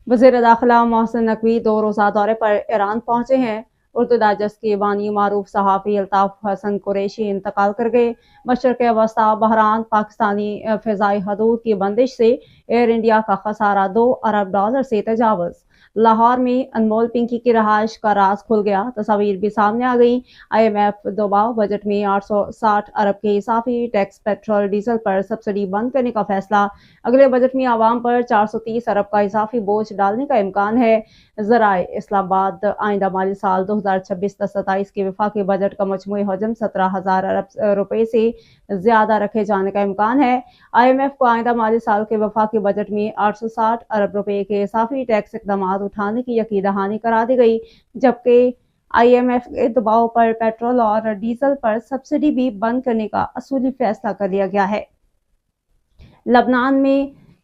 وزیر داخلہ محسن نقوی 2 روزہ دورے پر ایران پہنچے ہیں۔ اردو ڈائجسٹ کے بانی معروف صحافی الطاف حسن قریشی انتقال کر گئے۔ مشرق وسطی بحران: پاکستانی فضائی حدود کی بندش سے ایئر انڈیا کا خسارہ $2 ارب سے تجاوز۔ لاہور میں انمول پنکی کی رہائش کا راز کھل گیا، تصاویر بھی سامنے آ گئیں۔ IMF دباؤ: بجٹ میں 860 ارب کے اضافی ٹیکس، پیٹرول ڈیزل پر سبسڈی بند کرنے کا فیصلہ۔ اگلے بجٹ میں عوام پر 430 ارب کا اضافی بوجھ ڈالنے کا امکان ہے۔ ذرائع اسلام آباد: آئندہ مالی سال 2026-27 کے وفاقی بجٹ کا مجموعی حجم 17,000 ارب روپے سے زیادہ رکھے جانے کا امکان ہے۔ IMF کو آئندہ مالی سال کے وفاقی بجٹ میں 860 ارب روپے کے اضافی ٹیکس اقدامات اٹھانے کی یقین دہانی کرا دی گئی، جبکہ IMF کے دباؤ پر پیٹرول اور ڈیزل پر سبسڈی بھی بند کرنے کا اصولی فیصلہ کر لیا گیا ہے۔ لبنان میں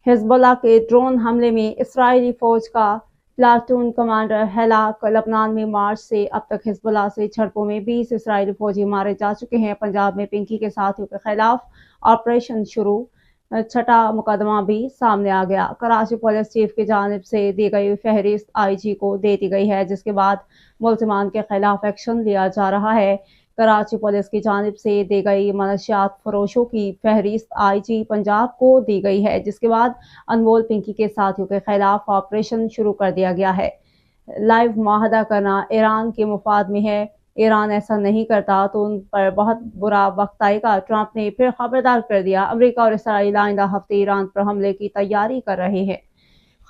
حزب اللہ کے ڈرون حملے میں اسرائیلی فوج کا پلاٹون کمانڈر ہلاک۔ لبنان میں مارچ سے اب تک حزب اللہ سے جھڑپوں میں 20 اسرائیلی فوجی مارے جا چکے ہیں۔ پنجاب میں پنکی کے ساتھیوں کے خلاف آپریشن شروع، 6واں مقدمہ بھی سامنے آ گیا۔ کراچی پولیس چیف کی جانب سے دی گئی فہرست IG کو دے دی گئی ہے، جس کے بعد ملزمان کے خلاف ایکشن لیا جا رہا ہے۔ کراچی پولیس کی جانب سے دی گئی منشیات فروشوں کی فہرست IG پنجاب کو دی گئی ہے، جس کے بعد انمول پنکی کے ساتھیوں کے خلاف آپریشن شروع کر دیا گیا ہے۔ لائیو معاہدہ کرنا ایران کے مفاد میں ہے، ایران ایسا نہیں کرتا تو ان پر بہت برا وقت آئے گا، ٹرمپ نے پھر خبردار کر دیا۔ امریکہ اور اسرائیل آئندہ ہفتے ایران پر حملے کی تیاری کر رہے ہیں۔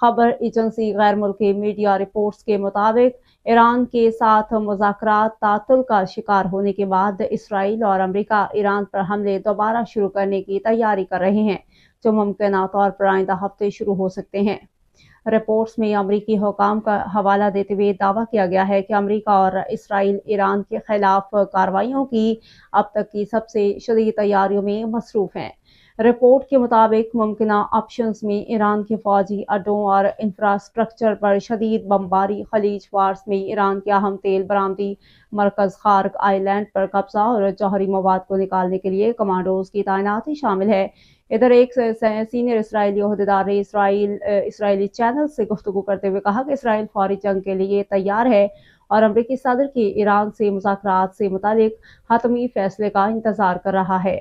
خبر ایجنسی غیر ملکی میڈیا رپورٹس کے مطابق ایران کے ساتھ مذاکرات تعطل کا شکار ہونے کے بعد اسرائیل اور امریکہ ایران پر حملے دوبارہ شروع کرنے کی تیاری کر رہے ہیں، جو ممکنہ طور پر آئندہ ہفتے شروع ہو سکتے ہیں۔ رپورٹس میں امریکی حکام کا حوالہ دیتے ہوئے دعویٰ کیا گیا ہے کہ امریکہ اور اسرائیل ایران کے خلاف کارروائیوں کی اب تک کی سب سے شدید تیاریوں میں مصروف ہیں۔ رپورٹ کے مطابق ممکنہ آپشنز میں ایران کے فوجی اڈوں اور انفراسٹرکچر پر شدید بمباری، خلیج فارس میں ایران کے اہم تیل برآمدی مرکز خارق آئی لینڈ پر قبضہ اور جوہری مواد کو نکالنے کے لیے کمانڈوز کی تعیناتی شامل ہے۔ ادھر ایک سینئر اسرائیلی عہدیدار نے اسرائیلی چینل سے گفتگو کرتے ہوئے کہا کہ اسرائیل فوری جنگ کے لیے تیار ہے اور امریکی صدر کے ایران سے مذاکرات سے متعلق حتمی فیصلے کا انتظار کر رہا ہے۔